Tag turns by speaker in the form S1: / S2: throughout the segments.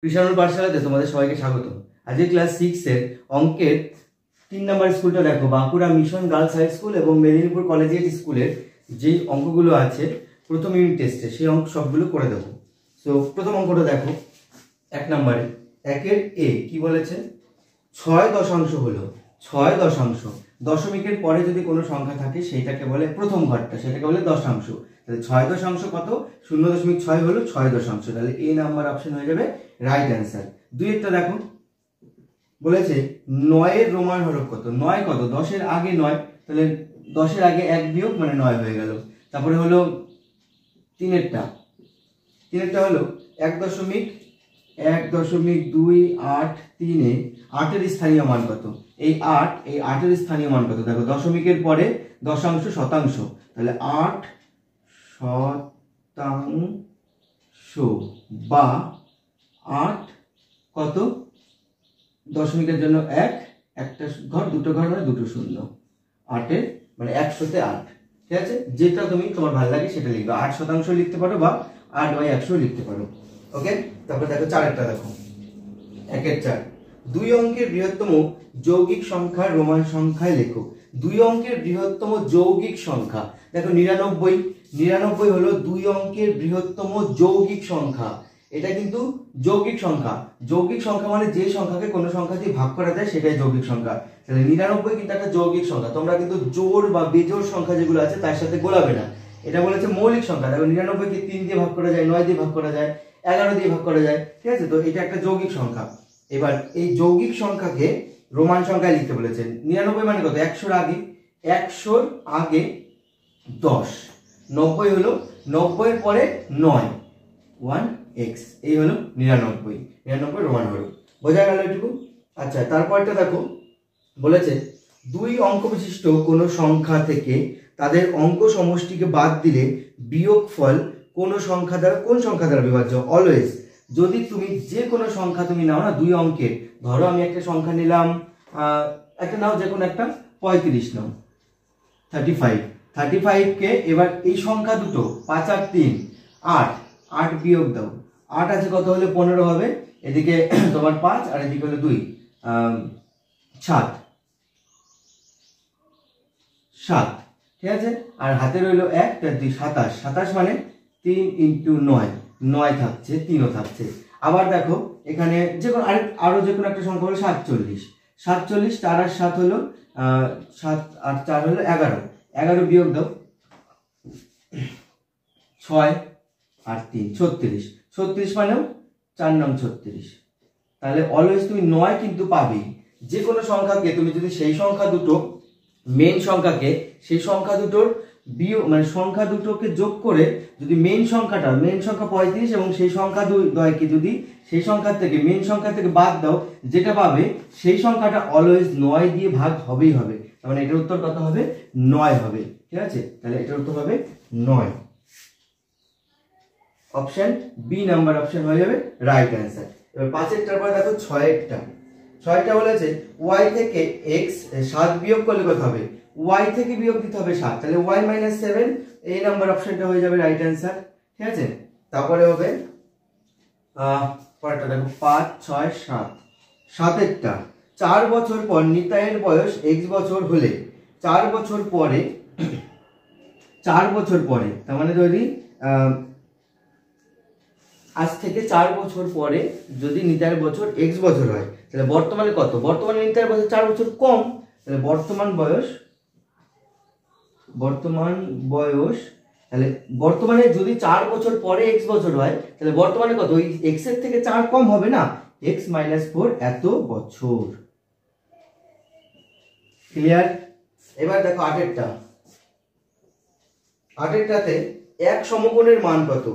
S1: কৃষাণুর পাঠশালাতে তোমাদের সবাইকে স্বাগত। আজকে ক্লাস 6 এর অঙ্কের 3 নম্বর স্কুলটা দেখো, Bankura Mission Girls High School এবং মেদিনীপুর কলেজিয়েট স্কুলের যে অঙ্কগুলো আছে প্রথম ইউনিট টেস্টে, সেই অঙ্ক সবগুলো করে দেবো। সো প্রথম অঙ্কটা দেখো, 1 নম্বরে 1-এর এ কি বলেছে, 6 দশাংশ হলো 6 দশাংশ, দশমিকের পরে যদি কোনো সংখ্যা থাকে সেইটাকে বলে প্রথম ঘরটা, সেটাকে বলে দশাংশ। তাহলে 6 দশাংশ কত, 0.6 হলো 6 দশাংশ, তাহলে এ নাম্বার অপশন হয়ে যাবে রাইট অ্যান্সার। 2-এরটা দেখো, বলেছে 9-এর রোমান হরফ কত, 9 কত, 10-এর আগে 9, তাহলে 10-এর আগে 1 বিয়োগ মানে 9 হয়ে গেল। তারপরে হলো 3-এরটা হলো 1.1.283-এ 8-এর স্থানীয় মান কত, এই 8-এর স্থানীয় মান কত, দেখো দশমিকের পরে দশাংশ শতাংশ, তাহলে 8 শতাংশ বা 8 কত, দশমিকের জন্য 1, একটা ঘর দুটো ঘর মানে দুটো শূন্য, 8-এর মানে 100-তে 8। ঠিক আছে, যেটা তুমি তোমার ভালো লাগে সেটা লিখবে, 8 শতাংশ লিখতে পারো বা 8/100 লিখতে পারো। ওকে, তারপর দেখো 4-এরটা দেখো, 1-এর 4, 2 অঙ্কের বৃহত্তম যৌগিক সংখ্যার রোমান সংখ্যায় লেখো। 2 অঙ্কের বৃহত্তম যৌগিক সংখ্যা, দেখো 99 হলো 2 অঙ্কের বৃহত্তম যৌগিক সংখ্যা। এটা কিন্তু যৌগিক সংখ্যা, যৌগিক সংখ্যা মানে যে সংখ্যাকে কোনো সংখ্যা দিয়ে ভাগ করা যায় সেটাই যৌগিক সংখ্যা। তাহলে 99 কিন্তু একটা যৌগিক সংখ্যা, তোমরা কিন্তু জোড় বা বেজোড় সংখ্যা যেগুলো আছে তার সাথে গোলাবে না। এটা বলেছে মৌলিক সংখ্যা, দেখো 99 কে 3 দিয়ে ভাগ করা যায়, 9 দিয়ে ভাগ করা যায়, 11 দিয়ে ভাগ করা যায়। ঠিক আছে, তো এটা একটা যৌগিক সংখ্যা। এবার এই যৌগিক সংখ্যাকে রোমান সংখ্যায় লিখতে বলেছেন। 99 মানে কত, 100-র আগে 10, 90 হলো 90-এর পরে 9, 1x, এই হলো 99 রোমান হরফ। বোঝা গেল এটুকু? আচ্ছা, তারপরটা দেখো, বলেছে 2 অঙ্ক বিশিষ্ট কোনো সংখ্যা থেকে তাদের অঙ্ক সমষ্টিকে বাদ দিলে বিয়োগফল কোন সংখ্যা দ্বারা বিভাজ্য। অলওয়েজ যদি তুমি যে কোনো সংখ্যা তুমি নাও না 2 অঙ্কের, ধরো আমি একটা সংখ্যা নিলাম, একটা নাও, যে কোনো একটা 35 নাও, 35 কে এবার এই সংখ্যা দুটো 5 আর 3 8 বিয়োগ দাও, 8 আছে কত হলে 15 হবে, এদিকে তোমার 5 আর এদিকে হলো 2, 7। ঠিক আছে, আর হাতে রইলো 1 আর 2, 27 মানে 3 × 9 থাকছে, 3ও থাকছে। আবার দেখো এখানে যে কোনো আরো যে কোনো একটা সংখ্যা হলো 47, 4 আর 7 হলো 7 আর 4 হলো 11 বিয়োগ দাও, 6 আর 3 36 মানেও 4 9 36। তাহলে অলওয়েজ তুমি 9 কিন্তু পাবেই। যে কোনো সংখ্যাকে তুমি যদি সেই সংখ্যা দুটো মেইন সংখ্যাকে সেই সংখ্যা দুটোর বিয়োগ মানে সংখ্যা দুটোকে যোগ করে যদি মেইন সংখ্যা 35 এবং সেই সংখ্যা দ্বয়কে যদি সেই সংখ্যা থেকে মেইন সংখ্যা থেকে বাদ দাও, যেটা পাবে সেই সংখ্যাটা অলওয়েজ 9 দিয়ে ভাগ হবেই হবে। তার মানে এটার উত্তর কত হবে, 9 হবে। ঠিক আছে, তাহলে এটার উত্তর হবে 9। অপশন বি নাম্বার অপশন হয়ে যাবে রাইট অ্যান্সার। এবার 5-এরটার পর দেখো 6-এরটা বলেছে y থেকে x 7 বিয়োগ করলে কত হবে, y থেকে বিয়োগ দিতে হবে 7, তাহলে y - 7, এই নাম্বার অপশনটা হয়ে যাবে রাইট অ্যান্সার। ঠিক আছে, তারপরে হবে পরেরটা দেখো 5 6 7, 7-এরটা 4 বছর পর নিতাইয়ের বয়স x বছর হলে 4 বছর পরে তার মানে যদি আজ থেকে 4 বছর পরে যদি নিতাইয়ের বছর x বছর হয়, তাহলে বর্তমানে কত, বর্তমানে নিতাইয়ের বছর 4 বছর কম, তাহলে বর্তমান বয়স তাহলে বর্তমানে যদি 4 বছর পরে x বছর হয়, তাহলে বর্তমানে কত, ওই x এর থেকে 4 কম হবে না, x - 4 এত বছর। ক্লিয়ার? এবার দেখো 8-এরটাতে 1 সমকোণের মান কত,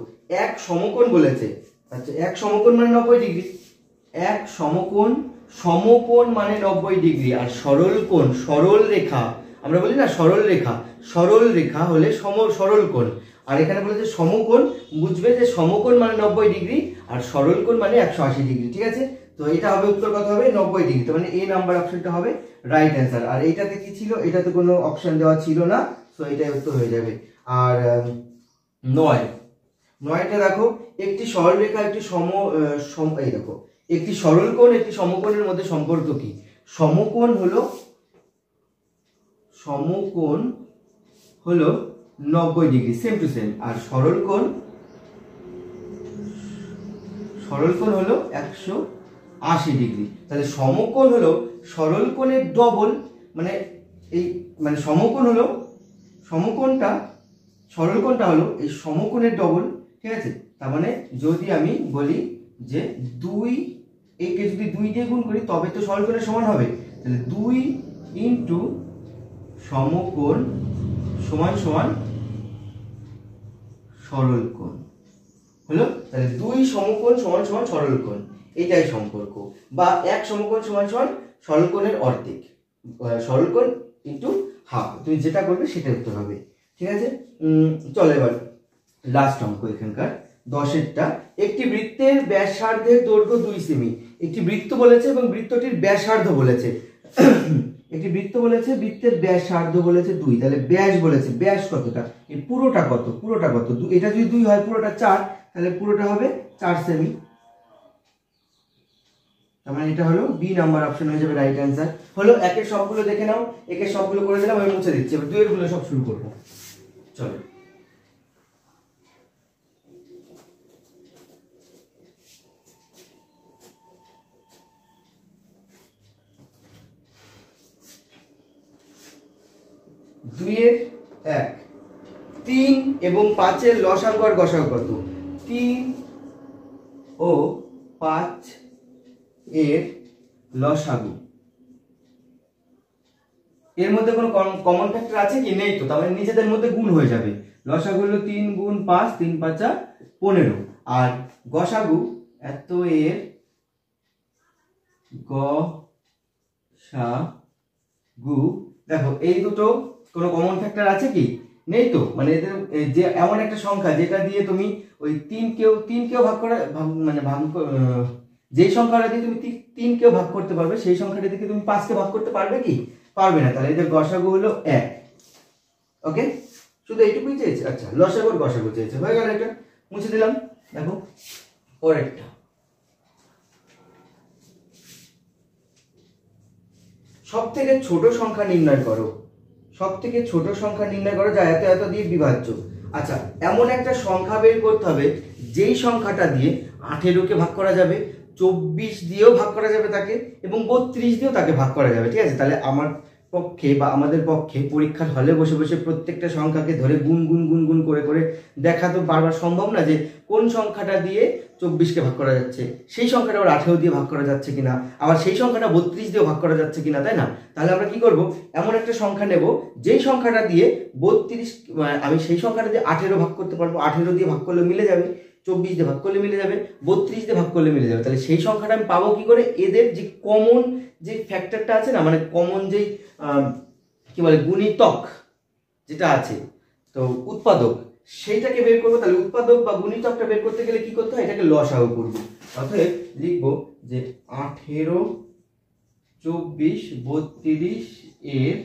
S1: 1 সমকোণ বলেছে। আচ্ছা, 1 সমকোণ মানে 90 ডিগ্রি, 1 সমকোণ মানে 90 ডিগ্রি, আর সরল রেখা আমরা বলি না, সরল রেখা হলে সরল কোণ, আর এখানে বলেছে সমকোণ, বুঝবে যে সমকোণ মানে 90 ডিগ্রি আর সরল কোণ মানে 180 ডিগ্রি। ঠিক আছে, তো এটা হবে উত্তর কত হবে, 90 ডিগ্রি। তার মানে এই নাম্বার অপশনটা হবে রাইট অ্যান্সার। আর এইটাতে কি ছিল, এটাতে কোনো অপশন দেওয়া ছিল না, সো এটাই উত্তর হয়ে যাবে। আর 9 9টা দেখো, একটি সরলরেখা একটি এই দেখো, একটি সরল কোণ একটি সমকোণের মধ্যে সম্পর্ক কি? সমকোণ হলো 90 ডিগ্রি, সেম টু সেম। আর সরল কোণ হলো 180 ডিগ্রি। তাহলে সমকোণ হলো সরল কোণের ডবল, মানে এই মানে সরল কোণটা হলো এই সমকোণের ডবল, ঠিক আছে? তার মানে যদি আমি বলি যে 2, একে যদি 2 দিয়ে গুণ করি তবে তো সরল কোণের সমান হবে। তাহলে 2 ইন্টু সমকোণ সমান সমান সরল কোণ হলো। তাহলে 2 সমকোণ সমান সমান সরল কোণ, এটাই সম্পর্ক। বা 1 সমকোণ সমান সমান সরল কোণের অর্ধেক, সরল কোণ ইন্টু হাফ। তুমি যেটা করবে সেটাই উত্তর হবে, ঠিক আছে? চলো এবার লাস্ট অঙ্ক এখানকার 10এরটা। একটি বৃত্তের ব্যাসার্ধের দৈর্ঘ্য 2 সেমি। একটি বৃত্ত বলেছে এবং বৃত্তটির ব্যাসার্ধ বলেছে। একটি বৃত্ত বলেছে, বৃত্তের ব্যাসার্ধ বলেছে 2, তাহলে ব্যাস বলেছে, ব্যাস কতটা, এই পুরোটা কত, এটা যদি 2 হয় পুরোটা 4, তাহলে পুরোটা হবে 4 সেমি। তার মানে এটা হলো বি নাম্বার অপশন হয়ে যাবে রাইট অ্যান্সার। হলো একের সবগুলো দেখে নাও, একের সবগুলো করে দিলাম, আমি মুছে দিচ্ছি। এবার 2 এর গুলো সব শুরু করবো, চলো। দুইয়ের 1, 3 এবং 5-এর লসাগু আর গসাগু কত? 3 ও 5 এর লসাগু, এর মধ্যে কোনো কমন ফ্যাক্টর আছে কি? নেই তো, তাহলে নিজেদের মধ্যে গুণ হয়ে যাবে। লসাগু হলো 3 গুণ 5, 3 5 15। আর গসাগু এত এর গসাগু, দেখো এই দুটো কোনো কমন ফ্যাক্টর আছে কি? নেই তো, মানে এদের যে এমন একটা সংখ্যা যেটা দিয়ে তুমি ওই 3 কেও ভাগ করে মানে যেই সংখ্যাটা দিয়ে তুমি 3 কেও ভাগ করতে পারবে সেই সংখ্যাটা দিয়ে তুমি 5 কে ভাগ করতে পারবে কি? পারবে না। তাহলে এদের গসাগু হলো 1। ওকে, শুধু এইটুকুই চেয়েছে। আচ্ছা, লসাগু আর গসাগু চেয়েছে, হয়ে গেল। এটা মুছে দিলাম। দেখো পরেরটা, সব থেকে ছোট সংখ্যা নির্ণয় করো। সব থেকে ছোট সংখ্যা নির্ণয় করো যা এত এত দিয়ে বিভাজ্য। আচ্ছা, এমন একটা সংখ্যা বের করতে হবে যেই সংখ্যাটা দিয়ে 18কে ভাগ করা যাবে, 24 দিয়েও ভাগ করা যাবে তাকে, এবং 32 দিয়েও তাকে ভাগ করা যাবে, ঠিক আছে? তাহলে আমার পক্ষে বা আমাদের পক্ষে পরীক্ষার হলে বসে বসে প্রত্যেকটা সংখ্যাকে ধরে গুণ গুণ গুণ গুণ করে করে দেখা তো বারবার সম্ভব না যে কোন সংখ্যাটা দিয়ে 24কে ভাগ করা যাচ্ছে, সেই সংখ্যাটা আবার 18 দিয়ে ভাগ করা যাচ্ছে কিনা, আবার সেই সংখ্যাটা 32 দিয়ে ভাগ করা যাচ্ছে কিনা, তাই না? তাহলে আমরা কি করব, এমন একটা সংখ্যা নেব যেই সংখ্যাটা দিয়ে 32, আমি সেই সংখ্যাটা দিয়ে 18 ভাগ করতে পারবো, 18 দিয়ে ভাগ করলে মিলে যাবে, 24 দিয়ে ভাগ করলে মিলে যাবে, 32 দিয়ে ভাগ করলে মিলে যাবে। তাহলে সেই সংখ্যাটা আমি পাবো কি করে? এদের যে কমন যে ফ্যাক্টরটা আছে না, মানে কমন যেই কি বলে গুণিতক যেটা আছে, তো উৎপাদক, সেইটাকে বের করবো। তাহলে উৎপাদক বা গুণিতকটা বের করতে গেলে কি করতে হয়? এটাকে লসাগু করবো। অতএব লিখবো যে 18, 24, 32 এর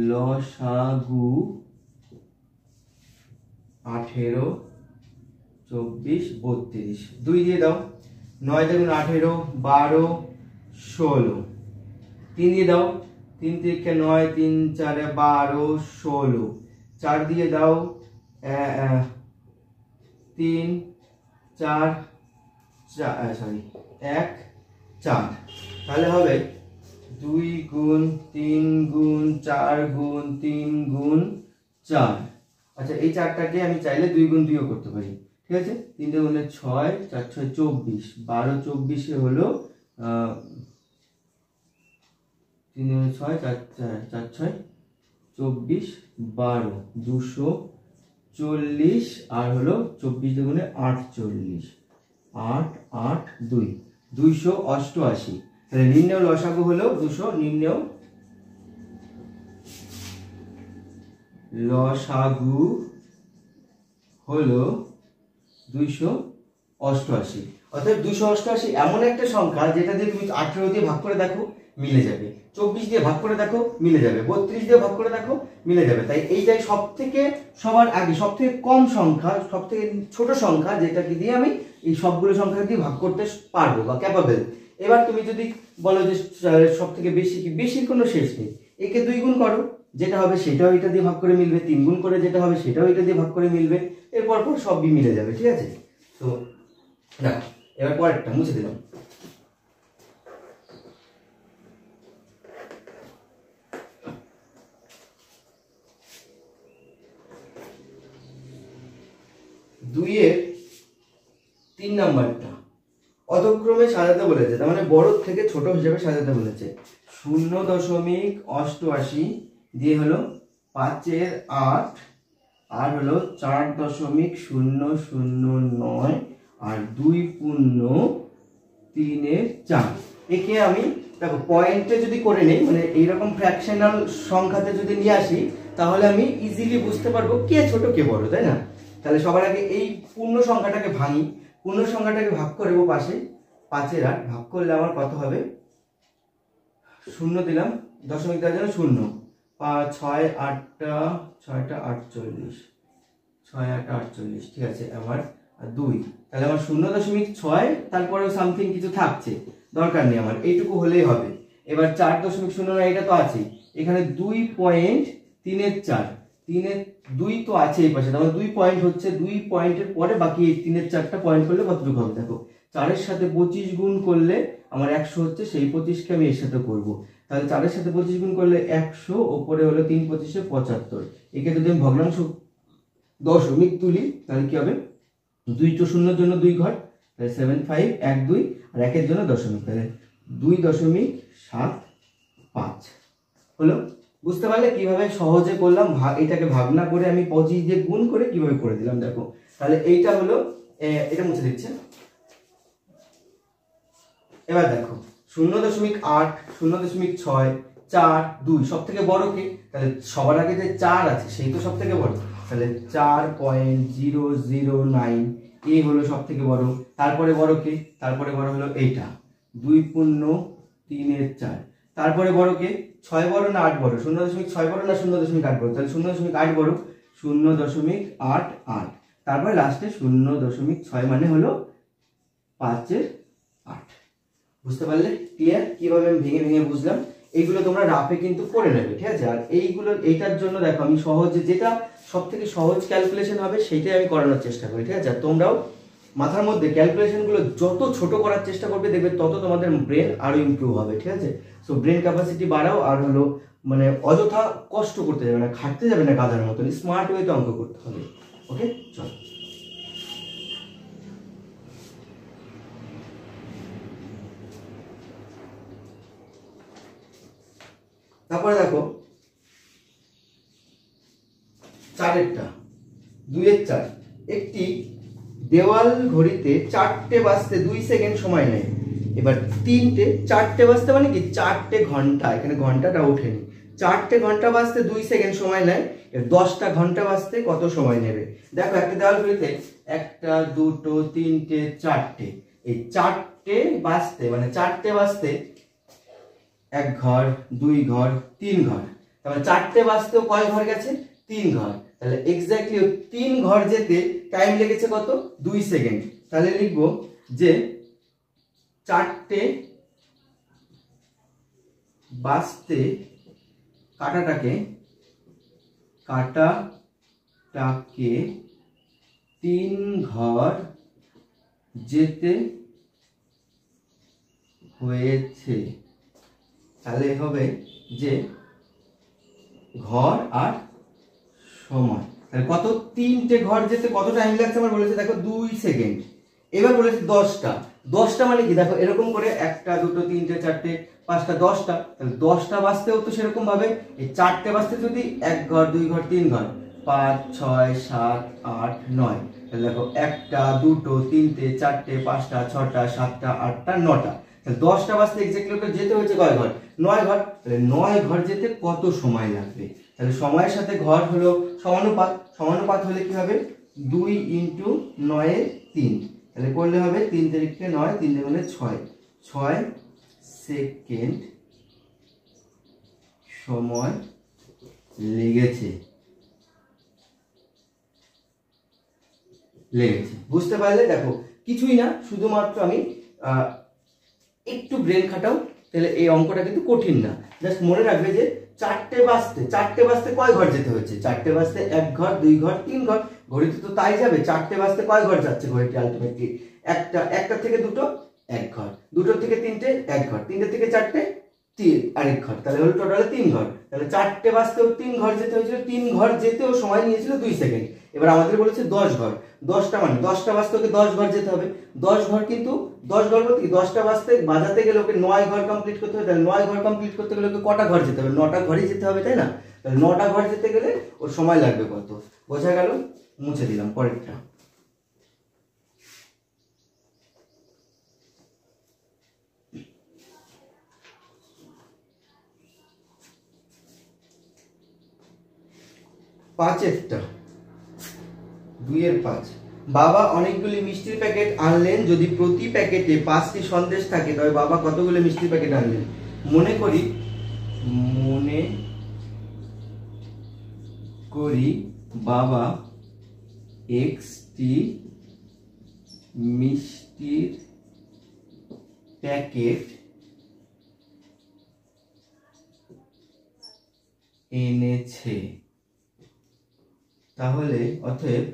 S1: লসাগু 18, 24, 32। 2 দিয়ে দাও, 9 দেখুন 18, 12, 16। 3 দিয়ে দাও, 3 থেকে 9, 3 4 12, 16। 4 দিয়ে দাও, 3 4 1 4। তাহলে হবে 2 গুণ 3 গুণ 4 গুণ 3 গুণ 4। আচ্ছা, এই 4টাকে আমি চাইলে 2 গুণ 2ও করতে পারি, ঠিক আছে? 3 গুণে 6, 4 6 24, 12 24 হলো 3 গুণে 6, 4 6 24, 12 240, আর হলো 24 গুণে 48, 8 8 2 288। তাহলে নির্ণেয় লসাগু হলো 200, নির্ণেয় লসাগু হলো 288। অর্থাৎ 288 এমন একটা সংখ্যা যেটা দিয়ে তুমি 18 দিয়ে ভাগ করে দেখো মিলে যাবে। 24 দিয়ে ভাগ করে দেখো মিলে যাবে, 32 দিয়ে ভাগ করে দেখো মিলে যাবে। তাই এইটাই সবার আগে সব থেকে কম সংখ্যা, সব থেকে ছোট সংখ্যা যেটাকে দিয়ে আমি এই সবগুলো সংখ্যা দিয়ে ভাগ করতে পারবো বা ক্যাপাবেল। এবার তুমি যদি বলো যে সব থেকে বেশি কি, বেশির কোনো শেষ নেই। একে 2 গুণ করো, যেটা হবে সেটাও এটা দিয়ে ভাগ করে মিলবে, 3 গুণ করে যেটা হবে সেটাও এটা দিয়ে ভাগ করে মিলবে, এরপর পর সবই মিলে যাবে। ঠিক আছে, তো দেখো এবার পরেরটা মুছে দিলাম। দুইয়ের 3 নাম্বারটা অধক্রমে সাজাতে বলেছে, তার মানে বড় থেকে ছোট হিসেবে সাজাতে বলেছে। 0.88 দিয়ে হলো 5-এর 8 আর হলো 4.009 আর 2.3-এর 4। একে আমি দেখো পয়েন্টে যদি করে নেই, মানে এইরকম ফ্র্যাকশনাল সংখ্যাতে যদি নিয়ে আসি, তাহলে আমি ইজিলি বুঝতে পারবো কে ছোট কে বড়, তাই না? তাহলে সবার আগে এই পূর্ণ সংখ্যাটাকে ভাঙি, পূর্ণ সংখ্যাটাকে ভাগ করব পাশে, 5-এর 8 ভাগ করলে আমার কত হবে, 0 দিলাম, দশমিক দেওয়ার জন্য 0, 6 8টা 6টা 48, 6 8টা 48। ঠিক আছে, আবার 2, তাহলে আমার 0.6, তারপরেও সামথিং কিছু থাকছে, দরকার নেই আমার, এইটুকু হলেই হবে। এবার 4.09 এটা তো আছেই, এখানে 2.3-এর 4, 3-এর 2 তো আছে এই পাশে, তাহলে 2 পয়েন্ট হচ্ছে, 2 পয়েন্টের পরে বাকি এই 3-এর 4টা পয়েন্ট করলে কতটুকু হবে দেখো, 4-এর সাথে 25 গুণ করলে আমার 100 হচ্ছে, সেই 25কে আমি এর সাথে করব। তাহলে 4-এর সাথে 25 গুণ করলে 100, ওপরে হলো 3 25-এ 75। একে যদি আমি ভগ্নাংশ দশমিক তুলি তাহলে কি হবে, 2 তো 0-এর জন্য 2 ঘর, তাহলে 75 1 2 আর 1-এর জন্য দশমিক, তাহলে 2.75 হলো। বুঝতে পারলে কিভাবে সহজে করলাম, এটাকে ভাগনা করে আমি 25 দিয়ে গুণ করে কিভাবে করে দিলাম দেখো। তাহলে এইটা হলো, এটা মুছে দিচ্ছে। এবার দেখো 0.8 0.6 4 2 সব থেকে বড় কে, তাহলে সবার আগে যে 4 আছে সেই তো সব থেকে বড়, তাহলে 4.009 এই হলো সব থেকে বড়। তারপরে বড় কে, তারপরে বড় হলো এইটা 2.3-এর 4। তারপরে বড় কে, 6 বড় না 8 বড়, 0.6 বড় না 0.8 বড়, তাহলে 0.8 বড়, 0.88। তারপরে লাস্টে 0.6 মানে হলো 5-এর 8। বুঝতে পারলে ক্লিয়ার কিভাবে আমি ভেঙে ভেঙে বুঝলাম? এইগুলো তোমরা রাফে কিন্তু করে নেবে, ঠিক আছে? আর এইটার জন্য দেখো আমি সহজে, যেটা সব থেকে সহজ ক্যালকুলেশন হবে সেইটাই আমি করানোর চেষ্টা করি, ঠিক আছে? আর তোমরাও মাথার মধ্যে ক্যালকুলেশনগুলো যত ছোট করার চেষ্টা করবে, দেখবে তত তোমাদের ব্রেন আরো ইমপ্রুভ হবে, ঠিক আছে? সো ব্রেন ক্যাপাসিটি বাড়াও, আর হলো মানে অযথা কষ্ট করতে যাবে না, খাটতে যাবে না গাধার মতন, স্মার্ট ওয়েতে অঙ্ক করতে হবে। ওকে, চল। তারপরে দেখো 4-এরটা 2-এর 4, একটি দেওয়াল ঘড়িতে 4টে বাজতে 2 সেকেন্ড সময় নেয়। এবার 4টে বাজতে মানে কি 4টে ঘন্টা, এখানে ঘন্টাটা ওঠেনি, 4টে ঘন্টা বাজতে 2 সেকেন্ড সময় নেয়। 10টা ঘন্টা বাজতে কত সময় নেবে? দেখো একটা দেওয়াল ঘড়িতে 1টা 2টো 3টে 4টে, এই 4টে বাজতে মানে 4টে বাজতে 1 ঘর 2 ঘর 3 ঘর, তাহলে 4টে বাজতেও কয় ঘর গেছে? 3 ঘর। তাহলে এক্স্যাক্টলি 3 ঘর যেতে টাইম লেগেছে কত? 2 সেকেন্ড। তাহলে লিখবো যে 4টে বাজতে কাটাটাকে 3 ঘর যেতে হয়েছে। তাহলে হবে যে ঘর আর সময়, তাহলে কত? 3টে ঘর যেতে কত টাইম লাগছে আমার বলেছে দেখো 2 সেকেন্ড। এবার বলেছে 10টা মানে কি দেখো এরকম করে 1টা 2টো 3টে 4টে 5টা 10টা, তাহলে 10টা বাজতেও তো সেরকম ভাবে এই 4টে বাজতে যদি 1 ঘর 2 ঘর 3 ঘর 5 6 7 8 9, তাহলে দেখো 1টা 2টো 3টে 4টে 5টা 6টা 7টা 8টা 9টা, তাহলে 10টা বাজতে এক্স্যাক্টলি ওটা যেতে হয়েছে কয় ঘর? 9 ঘর। তাহলে 9 ঘর যেতে কত সময় লাগবে? তাহলে সময়ের সাথে ঘর হলো সমানুপাত, সমানুপাত হলে কি হবে? 2 × 9 3, তাহলে করলে হবে 3 তারিখে 9 3 গুণে 6 6 সেকেন্ড সময় লেগেছে। বুঝতে পারলে? দেখো কিছুই না, শুধুমাত্র আমি একটু ব্রেন খাটাও, তাহলে এই অঙ্কটা কিন্তু কঠিন না। জাস্ট মনে রাখবে যে চারটে বাজতে কয় ঘর যেতে হচ্ছে? চারটে বাজতে 1 ঘর, 2 ঘর, 3 ঘর। ঘড়িতে তো তাই যাবে। চারটে বাজতে কয় ঘর যাচ্ছে ঘড়িটি? আলটিমেটলি একটা থেকে দুটো 1 ঘর, দুটোর থেকে তিনটে 1 ঘর, তিনটে থেকে চারটে আরেক ঘর, তাহলে হলো টোটালে 3 ঘর। তাহলে চারটে বাজতেও 3 ঘর যেতে হয়েছিল, 3 ঘর যেতেও সময় নিয়েছিল 2 সেকেন্ড। এবার আমাদের বলেছে 10 ঘর, 10টা মানে 10টা বাজতে ওকে 10 ঘর যেতে হবে। 10 ঘর, কিন্তু 10 ঘর বলতে 10টা বাজাতে গেলে ওকে 9 ঘর কমপ্লিট করতে হবে। তাহলে 9 ঘর কমপ্লিট করতে গেলে ওকে কটা ঘর যেতে হবে? 9টা ঘরই যেতে হবে, তাই না? তাহলে 9টা ঘর যেতে গেলে ওর সময় লাগবে কত? বোঝা গেল? মুছে দিলাম পরেরটা। পাঁচেরটা, 2-5। বাবা অনেকগুলি মিষ্টির প্যাকেট আনলেন। যদি প্রতি প্যাকেটে 5টি সন্দেশ থাকে তবে বাবা কতগুলো মিষ্টির প্যাকেট আনলেন? মনে করি বাবা Xটি মিষ্টির প্যাকেট এনেছে। তাহলে অতএব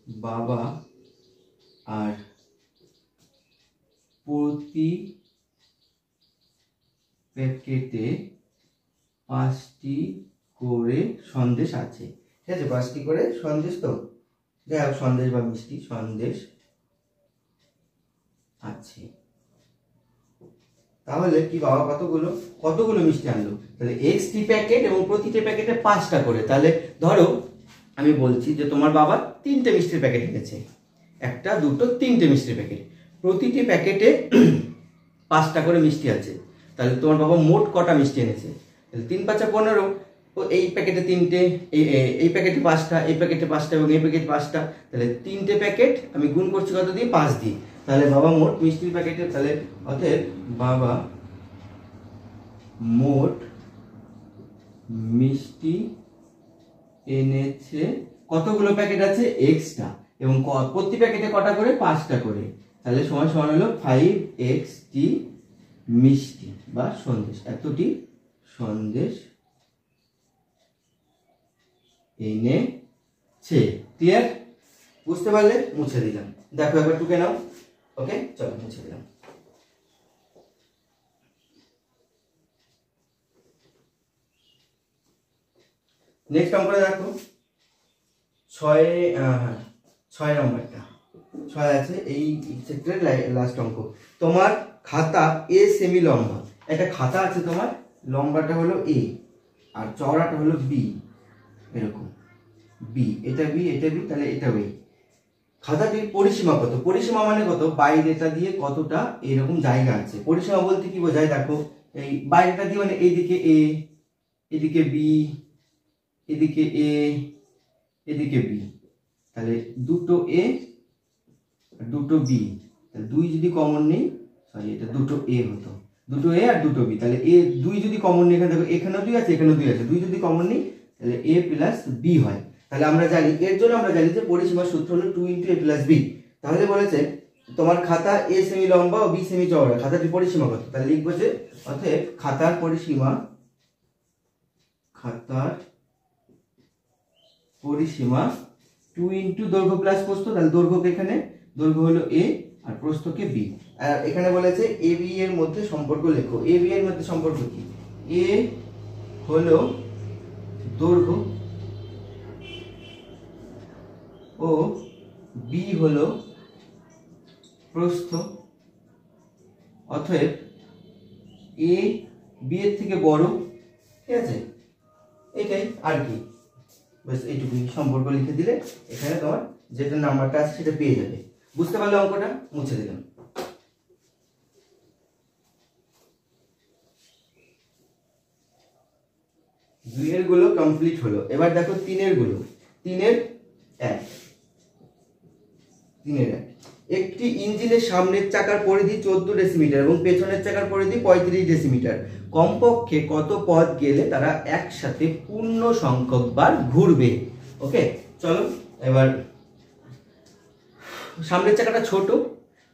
S1: বাবা আর প্রতি প্যাকেটে 5টি করে সন্দেশ আছে। ঠিক আছে, 5টি করে সন্দেশ, তো যাই হোক সন্দেশ বা মিষ্টি সন্দেশ আছে। তাহলে কি বাবা কতগুলো মিষ্টি আনলো? তাহলে Xটি প্যাকেট এবং প্রতিটি প্যাকেটে 5টা করে। তাহলে ধরো আমি বলছি যে তোমার বাবা 3টে মিষ্টির প্যাকেট এনেছে, 1, 2, 3টে মিষ্টির প্যাকেট। প্রতিটি প্যাকেটে 5টা করে মিষ্টি আছে। তাহলে তোমার বাবা মোট কটা মিষ্টি এনেছে? তাহলে 3 5 15। এই প্যাকেটে 3টে, এই প্যাকেটে 5টা, এই প্যাকেটে 5টা এবং এই প্যাকেটে 5টা। তাহলে 3টে প্যাকেট আমি গুণ করছি কত দিয়ে? 5 দিয়ে। তাহলে বাবা মোট মিষ্টির প্যাকেটে, তাহলে অতএব বাবা মোট মিষ্টি এনেছে কতগুলো প্যাকেট আছে? Xটা, এবং প্রতি প্যাকেটে কটা করে? 5টা করে। তাহলে সমান হলো 5Xটি মিষ্টি বা সন্দেশ, এতটি সন্দেশ এনেছে। ক্লিয়ার? বুঝতে পারলে? মুছে দিলাম। দেখো একবার টুকে নাও। ওকে, চলো মুছে দিলাম। নেক্সট অঙ্কটা দেখো, 6 নম্বরটা। 6 আছে এই সেক্টরের লাস্ট অঙ্ক। তোমার খাতা A সেমি লম্বা। একটা খাতা আছে তোমার, লম্বাটা হলো A আর চওড়াটা হলো B, এরকম B, এটা B, এটা B, তাহলে এটা B। খাতাটির পরিসীমা কত? পরিসীমা মানে কত? বাইরেটা দিয়ে কতটা এরকম জায়গা আছে। পরিসীমা বলতে কি বোঝায়? দেখো এই বাইরেটা দিয়ে মানে এইদিকে A, এদিকে B, এদিকে A, এদিকে B, তাহলে দুটো A আর দুটো B। তাহলে 2 যদি কমন নেই, সরি এটা দুটো A হতো, দুটো A আর দুটো B। তাহলে A 2 যদি কমন নেই, এখানে দেখো এখানেও 2 আছে, এখানেও 2 আছে, 2 যদি কমন নেই তাহলে A প্লাস B হয়। তাহলে আমরা জানি, এর জন্য আমরা জানি যে পরিসীমার সূত্র হলো 2 × A প্লাস B। তাহলে বলেছে তোমার খাতা A সেমি লম্বা ও B সেমি চওড়া, খাতাটির পরিসীমা কত? তাহলে লিখবো যে অতএব খাতার পরিসীমা 2 × দৈর্ঘ্য প্লাস প্রস্থ। তাহলে দৈর্ঘ্যকে এখানে, দৈর্ঘ্য হলো A আর প্রস্থকে B। আর এখানে বলেছে AB এর মধ্যে সম্পর্ক লেখো। AB এর মধ্যে সম্পর্ক কি? A হলো দৈর্ঘ্য ও B হলো প্রস্থ। অতএব A B এর থেকে বড়। ঠিক আছে, এটাই আর কি, বাস এইটুকু সম্পর্ক লিখে দিলে এখানে তোমার যেটা নাম্বারটা আছে সেটা পেয়ে যাবে। বুঝতে পারলে অঙ্কটা? মুছে দিলাম। দুইয়ের গুলো কমপ্লিট হলো। এবার দেখো 3-এর গুলো। 3-এর 1, একটি ইঞ্জিনের সামনের চাকার পরিধি 14 ডেসিমিটার এবং পেছনের চাকার পরিধি 35 ডেসিমিটার। কমপক্ষে কত পথ গেলে তারা একসাথে পূর্ণ সংখ্যক বার ঘুরবে? ওকে, চলো এবার সামনের চাকাটা ছোট,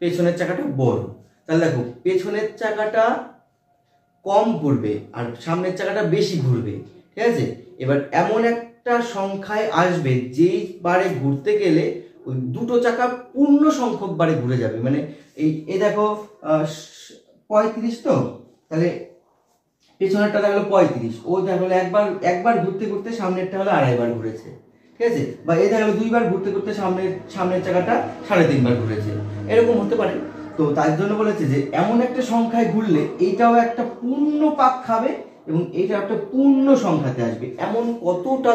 S1: পেছনের চাকাটা বড়। তাহলে দেখো পেছনের চাকাটা কম ঘুরবে আর সামনের চাকাটা বেশি ঘুরবে, ঠিক আছে। এবার এমন একটা সংখ্যায় আসবে যেই বারে ঘুরতে গেলে ওই দুটো চাকা পূর্ণ সংখ্যক বারে ঘুরে যাবে। মানে এই দেখো 35, তো তাহলে পেছনেরটা হলো 35, ও দেখো একবার ঘুরতে ঘুরতে সামনেরটা হলো 2.5 বার ঘুরেছে, ঠিক আছে। বা এই দেখো 2 বার ঘুরতে ঘুরতে সামনের চাকাটা 3.5 বার ঘুরেছে, এরকম হতে পারে। তো তার জন্য বলেছে যে এমন একটা সংখ্যায় ঘুরলে এইটাও একটা পূর্ণ পাক খাবে এবং এইটা একটা পূর্ণ সংখ্যাতে আসবে। এমন কতটা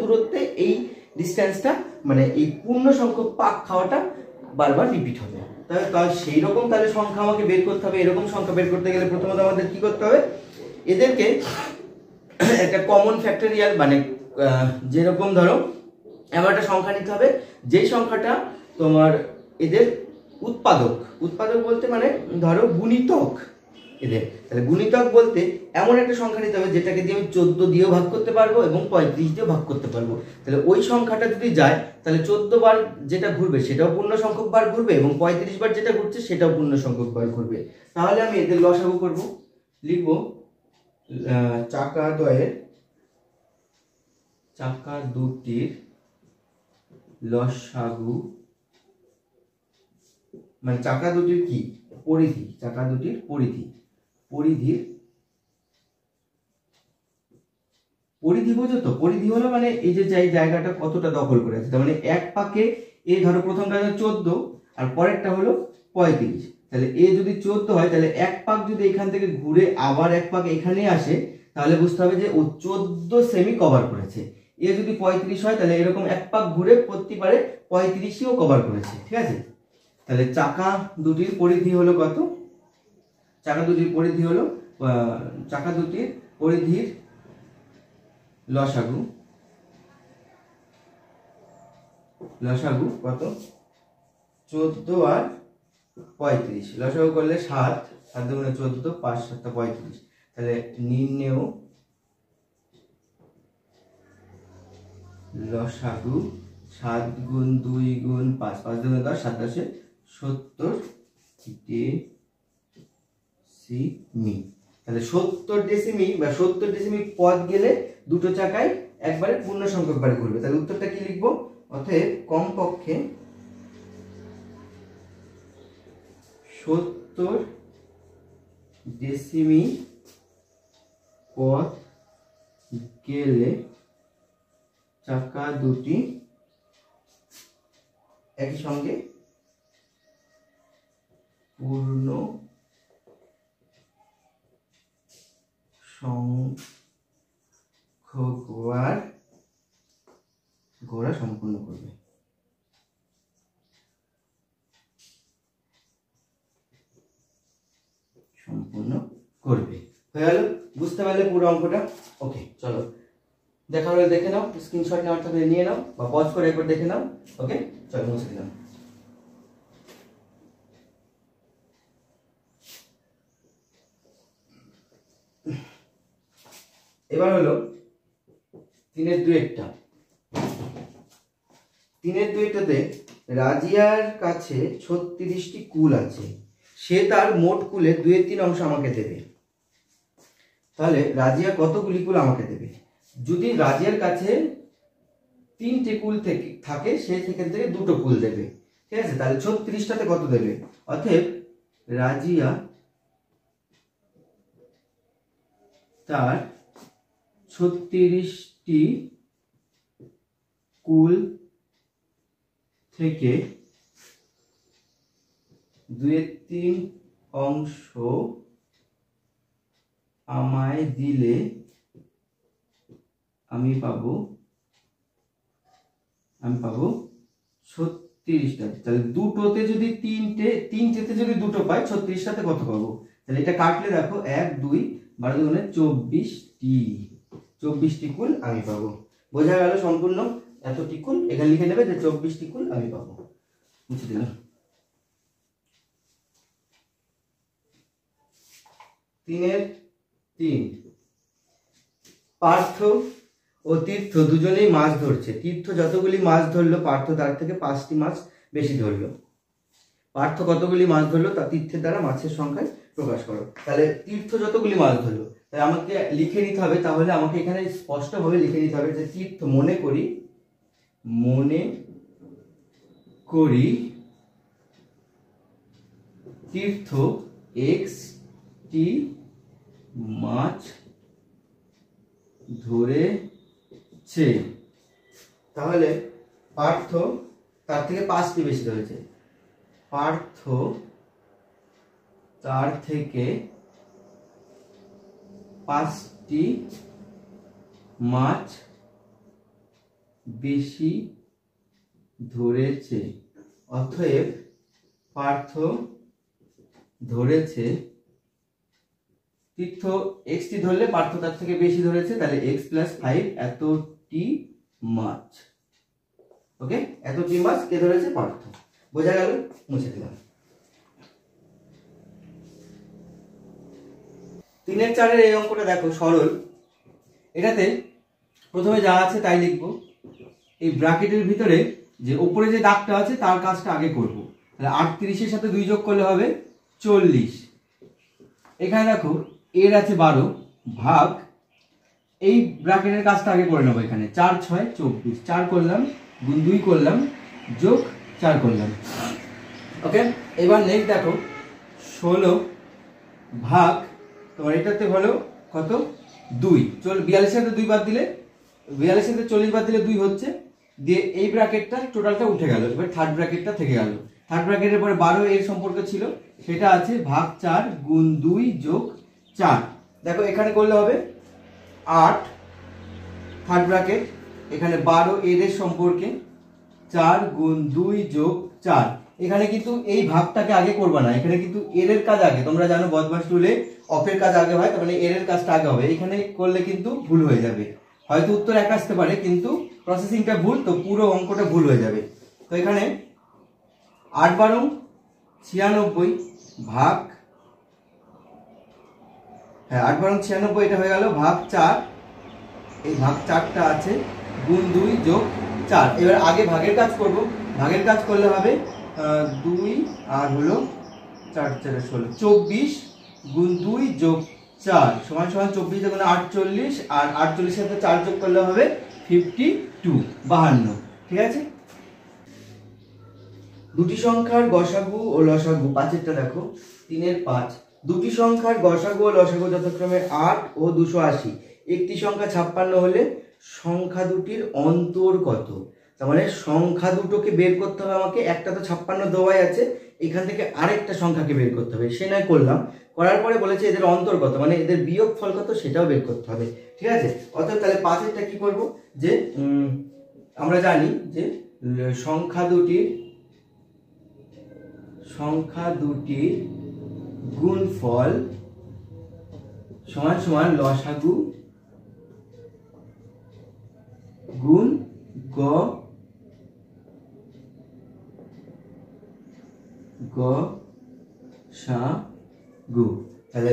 S1: দূরত্বে এই ডিস্টেন্সটা, মানে এই পূর্ণ সংখ্যক পাক খাওয়াটা বারবার রিপিট হবে। তাহলে সেই রকম তাহলে সংখ্যা আমাকে বের করতে হবে। এরকম সংখ্যা বের করতে গেলে প্রথমত আমাদের কি করতে হবে, এদেরকে একটা কমন ফ্যাক্টরিয়াল, মানে যেরকম ধরো এমন একটা সংখ্যা নিতে হবে যেই সংখ্যাটা তোমার এদের উৎপাদক বলতে মানে ধরো গুণিতক এদের। তাহলে গুণিতক বলতে এমন একটা সংখ্যা নিতে হবে যেটাকে দিয়ে আমি 14 দিয়েও ভাগ করতে পারবো এবং 35 দিয়েও ভাগ করতে পারবো। তাহলে ওই সংখ্যাটা যদি যায় তাহলে 14 বার যেটা ঘুরবে সেটাও পূর্ণ সংখ্যক বার ঘুরবে এবং 35 বার যেটা ঘুরছে সেটাও পূর্ণ সংখ্যক বার ঘুরবে। তাহলে আমি এদের লসাগু করব, লিখব চাকা দুটির লসাগু, মানে চাকা দুটির কি পরিধি, চাকা দুটির পরিধি বোঝো তো। পরিধি হলো মানে এই যে জায়গাটা কতটা দখল করে আছে। তার মানে এক পাকে এই ধরো প্রথমটা 14 আর পরেরটা হলো 35। তাহলে এ যদি 14 হয় তাহলে এক পাক যদি এখান থেকে ঘুরে আবার এক পাক এখানে আসে তাহলে বুঝতে হবে যে ও 14 সেমি কভার করেছে। এ যদি 35 হয় তাহলে এরকম এক পাক ঘুরে প্রতিবারে 35ও কভার করেছে, ঠিক আছে। তাহলে চাকা দুটির পরিধি হলো কত? চাকা দুটির পরিধির লসাগু কত? 14 আর 35। লসাগু করলে 7 দুগুণে 14, 5 7 35। তাহলে নির্ণেয় লসাগু 7 গুণ 2 গুণ 5, 5 দুগুণে 10, 7 10 70 ডেসিমি। তাহলে 70 ডেসিমি বা 70 ডেসিমি পথ গেলে দুটো চাকায় একবারে পূর্ণ সংখ্যক বারে ঘুরবে। তাহলে উত্তরটা কি লিখবো? অতএব কমপক্ষে 70 ডেসিমি পথ গেলে চাকা দুটি একই সঙ্গে পূর্ণ সংখ্যক বার ঘোরা সম্পূর্ণ করবে। হয়ে গেল? বুঝতে পারলে পুরো অঙ্কটা? ওকে, চলো দেখা হলে দেখে নাও, স্ক্রিনশট নেওয়ার থাকলে নিয়ে নাও বা পজ করে একবার দেখে নাও। ওকে, চলো মুছে দিলাম। এবার হলো 3-এর 2-একটা। 3-এর 2-একটাতে রাজিয়ার কাছে 36টি কুল আছে, সে তার মোট কুলের 2/3 অংশ আমাকে দেবে। তাহলে রাজিয়া কতগুলি কুল আমাকে দেবে? যদি রাজিয়ার কাছে 3টে কুল থাকে সে সেখান থেকে 2টো কুল দেবে, ঠিক আছে। তাহলে 36টাতে কত দেবে? অতএব রাজিয়া তার 36টি কুল থেকে 2/3 অংশ আমায় দিলে আমি পাবো 36টা। তাহলে দুটোতে যদি তিনটেতে যদি 2টো পাই 36টাতে কত পাবো? তাহলে এটা কাটলে দেখো 1 2 12 দুগুণে 24টি কুল আমি পাবো। বোঝা গেল সম্পূর্ণ? এতটি কুল এখানে লিখে নেবে যে 24টি কুল আমি পাবো। মুছে দিলাম। 3 3। পার্থ ও তীর্থ দুজনেই মাছ ধরছে। তীর্থ যতগুলি মাছ ধরলো পার্থ তার থেকে 5টি মাছ বেশি ধরলো। পার্থ কতগুলি মাছ ধরলো তা তীর্থের দ্বারা মাছের সংখ্যায় প্রকাশ করো। তাহলে তীর্থ যতগুলি মাছ ধরলো তাই আমাকে লিখে নিতে হবে, তাহলে আমাকে এখানে স্পষ্টভাবে লিখে নিতে হবে যে তীর্থ মনে করি তীর্থ টি মাছ ধরেছে। তাহলে পার্থ তার থেকে 5টি বেশি ধরেছে। পার্থ তার থেকে 5টি মাছ বেশি ধরেছে। অতএব পার্থ ধরেছে, তীর্থ টি ধরলে পার্থ তার থেকে বেশি ধরেছে, তাহলে x + 5 এতটি মাছ। ওকে, এতটি মাছ কে ধরেছে? পার্থ। বোঝা গেল? মুছে দিলাম। 3 4 এই অঙ্কটা দেখো সরল। এটাতে প্রথমে যা আছে তাই লিখবো। এই ব্র্যাকেটের ভিতরে যে উপরে যে দাগটা আছে তার কাজটা আগে করব। তাহলে 38 এর সাথে 2 যোগ করলে হবে 40। এখানে দেখো এর আছে 12 ভাগ, এই ব্র্যাকেটের কাজটা আগে করে নেবো। এখানে 4 6 24, 4 করলাম গুণ 2 করলাম যোগ 4 করলাম। ওকে, এবার নেক্সট দেখো 16 ভাগ, তোমার এটাতে হলো কত? 2। 42 সাথে 2 বাদ দিলে, 42 সাথে 40 বাদ দিলে 2 হচ্ছে, দিয়ে এই ব্র্যাকেটটা টোটালটা উঠে গেল। এবার থার্ড ব্র্যাকেটটা থেকে গেল। থার্ড ব্র্যাকেটের পরে 12 এর সম্পর্ক ছিল, সেটা আছে ভাগ 4 গুণ 2 যোগ 4। দেখো এখানে করলে হবে 8 থার্ড ব্র্যাকেট, এখানে 12 এর সম্পর্কে 4 গুণ 2 যোগ 4। এখানে কিন্তু এই ভাগটাকে আগে করবা না, এখানে কিন্তু এর কাজ আগে। তোমরা জানো বদমাশ রুলে অফের কাজ আগে হয়, তার মানে এর কাজটা আগে হবে। এখানে করলে কিন্তু ভুল হয়ে যাবে। হয়তো উত্তর এক আসতে পারে কিন্তু প্রসেসিংটা ভুল, তো পুরো অঙ্কটা ভুল হয়ে যাবে। তো এখানে 8 12 96 ভাগ, হ্যাঁ 8 12 96 এটা হয়ে গেল ভাগ 4, এই ভাগ 4টা আছে গুণ 2 যোগ 4। এবার আগে ভাগের কাজ করব। ভাগের কাজ করলে হবে 2 আর হলো 4 4 16, 24 গুণ 2 যোগ 4 সমান সমান 24 গুণ 48, আর 48 সাথে 4 যোগ করলে হবে 52, 52। ঠিক আছে, দুটি সংখ্যার গসাগু ও লসাগু, 5এরটা দেখো 3 এর 5। দুটি সংখ্যার গসাগু ও লসাগু যথাক্রমে 8 ও 280। একটি সংখ্যা 56 হলে সংখ্যা দুটির অন্তর কত? তার মানে সংখ্যা দুটোকে বের করতে হবে আমাকে। একটা তো 56 দেওয়াই আছে, এখান থেকে আরেকটা সংখ্যাকে বের করতে হবে। সে নয় করলাম, করার পরে বলেছে এদের অন্তর কত, মানে এদের বিয়োগ ফল কত সেটাও বের করতে হবে। ঠিক আছে, অর্থাৎ তাহলে 5এরটা কি করব, যে আমরা জানি যে সংখ্যা দুটির গুণফল সমান সমান লসাগু গুণ গসাগু। তাহলে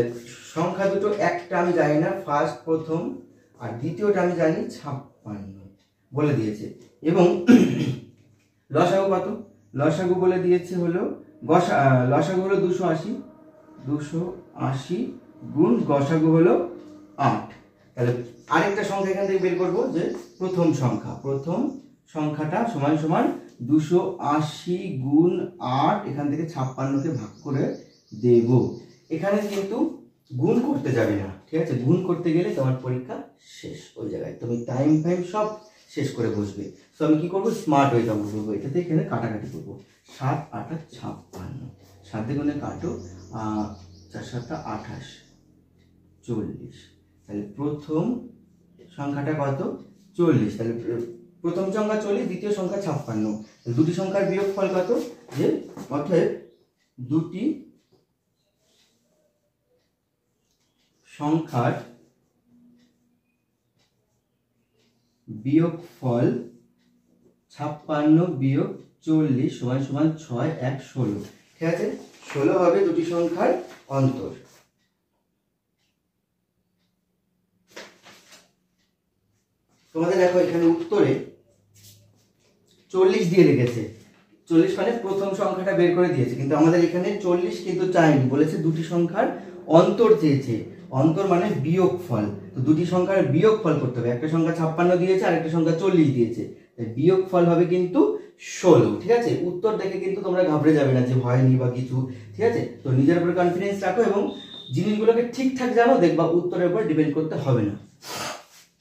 S1: সংখ্যা দুটো, একটা আমি জানি না ফার্স্ট প্রথম, আর দ্বিতীয়টা আমি জানি 56 বলে দিয়েছে। এবং লসাগু কত? লসাগু বলে দিয়েছে হলো লসাগু হলো 280 গুণ গসাগু হলো 8। তাহলে আরেকটা সংখ্যা এখান থেকে বের করবো, যে প্রথম সংখ্যাটা সমান সমান 280 গুণ 8, এখান থেকে 56কে ভাগ করে দেব। এখানে কিন্তু গুণ করতে যাবে না, ঠিক আছে? গুণ করতে গেলে তোমার পরীক্ষা শেষ, ওই জায়গায় তুমি টাইম সব শেষ করে বসবে। তো আমি কি করবো, স্মার্ট ওয়ে কাম করবো। এটাতে এখানে কাটাকাটি করবো। 7 8 56, 7 গুণে কাটো, 4 7 28 40। তাহলে প্রথম সংখ্যাটা কত? 40। তাহলে প্রথম সংখ্যা 40, দ্বিতীয় সংখ্যা 56। দুটি সংখ্যার বিয়োগফল কত? যে অতএব দুটি সংখ্যার বিয়োগফল 56 বিয়োগ 40 সমান সমান 6 1 16। ঠিক আছে, 16 হবে দুটি সংখ্যার অন্তর। তোমাদের দেখো এখানে উত্তরে 40 দিয়ে রেখেছে, 40 মানে প্রথম সংখ্যাটা বের করে দিয়েছে, কিন্তু আমাদের এখানে 40 কিন্তু চাইনি, বলেছে দুটি সংখ্যার অন্তর চেয়েছে। অন্তর মানে বিয়োগফল, তো দুটি সংখ্যার বিয়োগফল করতে হবে। একটা সংখ্যা 56 দিয়েছে আর একটা সংখ্যা 40 দিয়েছে, বিয়োগফল হবে কিন্তু 16। ঠিক আছে, উত্তর দেখে কিন্তু তোমরা ঘাবড়ে যাবে না যে হয়নি বা কিছু। ঠিক আছে, তো নিজের উপরে কনফিডেন্স রাখো এবং জিনিসগুলোকে ঠিকঠাক জানো, দেখবা উত্তরের উপর ডিপেন্ড করতে হবে না।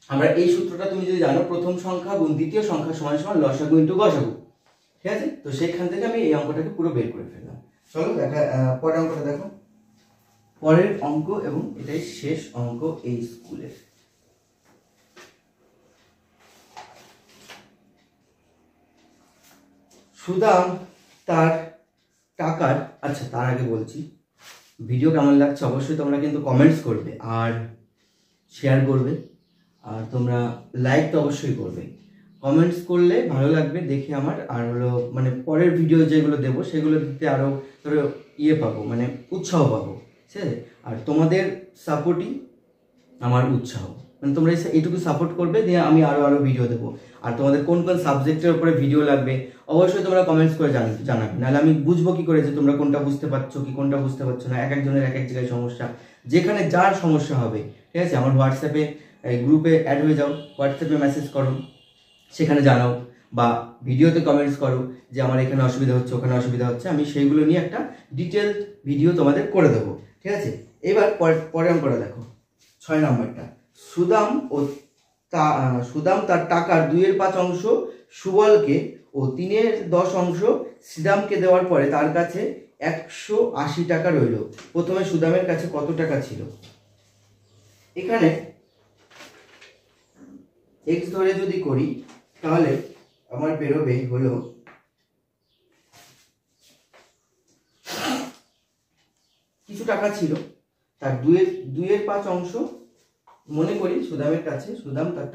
S1: আমরা এই সূত্রটা তুমি যদি জানো, প্রথম সংখ্যা গুণ দ্বিতীয় সংখ্যা সমান সমান লসাগু ইন্টু গসাগু। ঠিক আছে, তো সেইখান থেকে আমি এই অঙ্কটাকে পুরো বের করে ফেললাম। চলো দেখা পরের অঙ্কটা দেখো। পরের অঙ্ক এবং এটাই শেষ অঙ্ক এই স্কুলের। সুদাম তার টাকার, আচ্ছা তার আগে বলছি ভিডিও কেমন লাগছে অবশ্যই তোমরা কিন্তু কমেন্টস করবে আর শেয়ার করবে, আর তোমরা লাইক তো অবশ্যই করবে। কমেন্টস করলে ভালো লাগবে দেখে আমার, আর হলো মানে পরের ভিডিও যেগুলো দেবো সেগুলো দিতে আরও ধরো পাবো, মানে উৎসাহ পাবো। ঠিক আছে, আর তোমাদের সাপোর্টই আমার উৎসাহ, মানে তোমরা এইটুকু সাপোর্ট করবে দিয়ে আমি আরও ভিডিও দেবো। আর তোমাদের কোন কোন সাবজেক্টের উপরে ভিডিও লাগবে অবশ্যই তোমরা কমেন্টস করে জানাবে, নাহলে আমি বুঝবো কি করে যে তোমরা কোনটা বুঝতে পারছো কি কোনটা বুঝতে পারছো না। এক একজনের এক এক জায়গায় সমস্যা, যেখানে যার সমস্যা হবে। ঠিক আছে, আমার হোয়াটসঅ্যাপে গ্রুপে অ্যাড হয়ে যাও, হোয়াটসঅ্যাপে মেসেজ করো, সেখানে জানাও, বা ভিডিওতে কমেন্টস করো যে আমার এখানে অসুবিধা হচ্ছে ওখানে অসুবিধা হচ্ছে, আমি সেইগুলো নিয়ে একটা ডিটেলড ভিডিও তোমাদের করে দেবো। ঠিক আছে, এবার পরের অঙ্কটা দেখো, 6 নম্বরটা। সুদাম তার টাকার 2/5 অংশ সুবলকে ও 3/10 অংশ শ্রীদামকে দেওয়ার পরে তার কাছে 180 টাকা রইল। প্রথমে সুদামের কাছে কত টাকা ছিল? এখানে x ধরে যদি করি তাহলে আমার বেরোবে হলো কিছু টাকা ছিল, তার 2/5 অংশ মনে করি সুদামের কাছে, সুদাম তার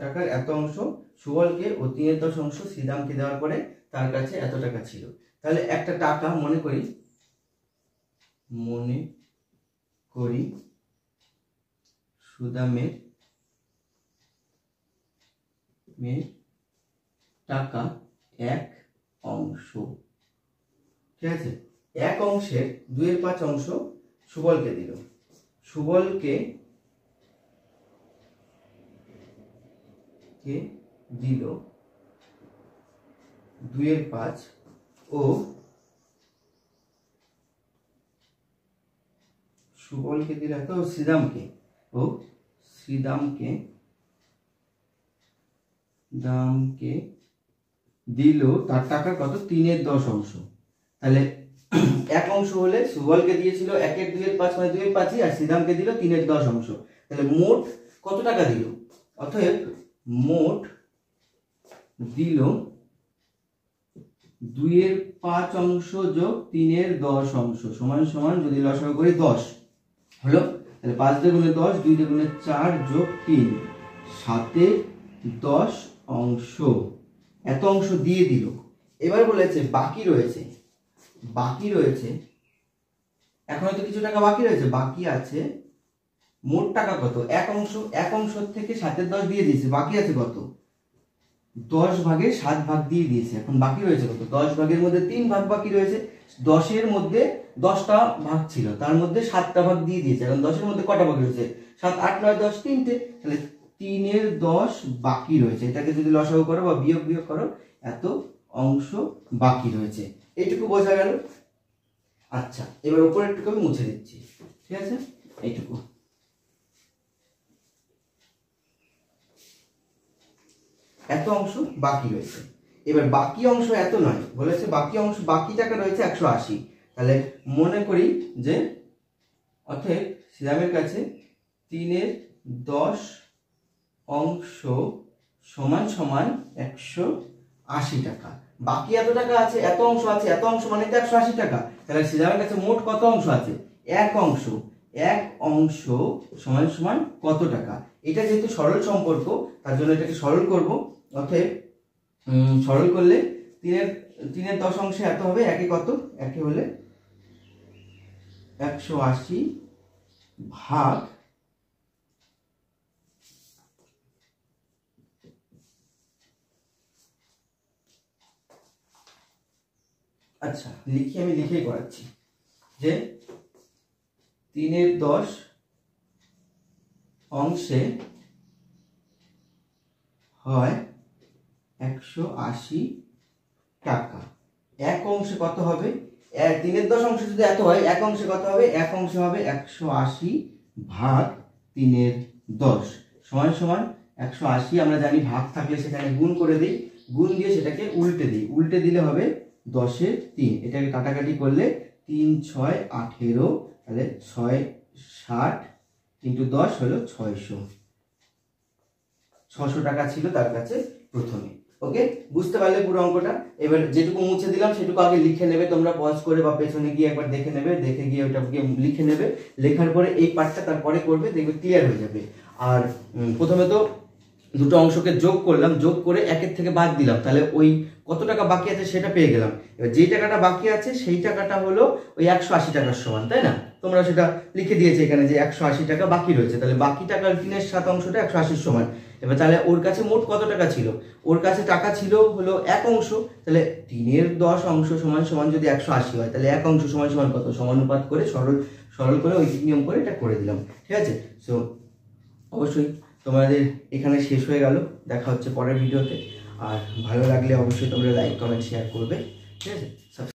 S1: টাকার এত অংশ সুবলকে ও 3/10 অংশ শ্রীদামকে দেওয়ার পরে তার কাছে এত টাকা ছিল। তাহলে একটা টাকা মনে করি সুদামের টাকা 1 অংশ। ঠিক আছে, 1 অংশের 2/5 অংশ সুবলকে দিল, সুবলকে দিল 2/5 ও সুবলকে দিল তো শ্রীদামকে দিল তার টাকা কত 3/10 অংশ। তাহলে 1 অংশ হলে সুবলকে দিয়েছিল 1/2 মানে 2/5, আর শ্রীদামকে দিল 3/10 অংশ। তাহলে মোট কত টাকা দিল? অতএব মোট দিল 2/5 অংশ যোগ 3/10 অংশ সমান সমান, যদি লসাগু করি 10 হলো। তাহলে 5 দুগুণে 10, 2 দুগুণে 4 যোগ 3, 7/10 অংশ। এত অংশ দিয়ে দিল। এবার বলেছে বাকি রয়েছে এখন হয়তো কিছু টাকা বাকি রয়েছে, বাকি আছে মোট টাকা কত? 1 অংশ থেকে 7/10 দিয়ে দিয়েছে, বাকি আছে কত? 10 ভাগে 7 ভাগ দিয়ে দিয়েছে। এখন বাকি রয়েছে কত? 10 ভাগের মধ্যে 3 ভাগ বাকি রয়েছে। 10-এর মধ্যে 10টা ভাগ ছিল, তার মধ্যে 7টা ভাগ দিয়ে দিয়েছে। এখন 10-এর মধ্যে কটা ভাগ রয়েছে? 7, 8, 9, 10, 3টে। তাহলে 3/10 বাকি রয়েছে। এটাকে যদি লসাগু করো বা বিয়োগ করো, এত অংশ বাকি রয়েছে। এইটুকু বোঝা গেল? আচ্ছা, এবার উপরে একটু আমি মুছে দিচ্ছি। ঠিক আছে, এইটুকু। এত অংশ বাকি রয়েছে। এবার বাকি অংশ এত নয়, বলেছে বাকি টাকা রয়েছে 180। তাহলে মনে করি যে অতএব শ্রীরামের কাছে 3/10 অংশ সমান সমান 180 টাকা। বাকি এত টাকা আছে, এত অংশ আছে, এত অংশ মানে তো 180 টাকা। তাহলে শ্রীরামের কাছে মোট কত অংশ আছে? 1 অংশ সমান সমান কত টাকা? এটা যেহেতু সরল সম্পর্ক তার জন্য এটাকে সরল করব। অতএব সরল করলে 3/10 অংশে এত হবে, একে কত? একে হলে 180 ভাগ আচ্ছা লিখি, আমি লিখেই করাচ্ছি যে 3/10 অংশে হয় 180 টাকা। এক অংশে কত হবে? 3/10 অংশে যদি এত হয়, এক অংশে কত হবে? এক অংশে হবে 180 ভাগ 3/10 সমান সমান 180। আমরা জানি ভাগ থাকলে সেখানে গুণ করে দিই, গুণ দিয়ে সেটাকে উল্টে দিই, উল্টে দিলে হবে 10-এর 3। এটাকে কাটাকাটি করলে 3 6 18, তাহলে 6 60 ইন্টু 10 হলো 600 টাকা ছিল তার কাছে প্রথমে। ওকে, বুঝতে পারলে পুরো অঙ্কটা? এবার যেটুকু মুছে দিলাম সেটুকু আগে লিখে নেবে, তোমরা পজ করে বা পেছনে গিয়ে একবার দেখে নেবে, দেখে গিয়ে ওটাকে লিখে নেবে। লেখার পরে এই পার্টটা তারপরে করবে, দেখবে ক্লিয়ার হয়ে যাবে। আর প্রথমে তো দুটো অংশকে যোগ করলাম, যোগ করে একের থেকে বাদ দিলাম, তাহলে ওই কত টাকা বাকি আছে সেটা পেয়ে গেলাম। এবার যেই টাকাটা বাকি আছে সেই টাকাটা হলো ওই 180 টাকার সমান, তাই না? তোমরা সেটা লিখে দিয়েছে এখানে যে 180 টাকা বাকি রয়েছে, তাহলে বাকি টাকার 3/7 অংশটা 180 সমান। এবার তাহলে ওর কাছে মোট কত টাকা ছিল? ওর কাছে টাকা ছিল হলো এক অংশ, তাহলে 3/10 অংশ সমান সমান যদি 180 হয়, তাহলে এক অংশ সমান সমান কত? সমানুপাত করে সরল করে ওই নিয়ম করে এটা করে দিলাম। ঠিক আছে? সো অবশ্যই তোমাদের এখানে শেষ হয়ে গেল, দেখা হচ্ছে পরের ভিডিওতে। আর ভালো লাগলে অবশ্যই তোমরা লাইক কমেন্ট শেয়ার করবে। ঠিক আছে?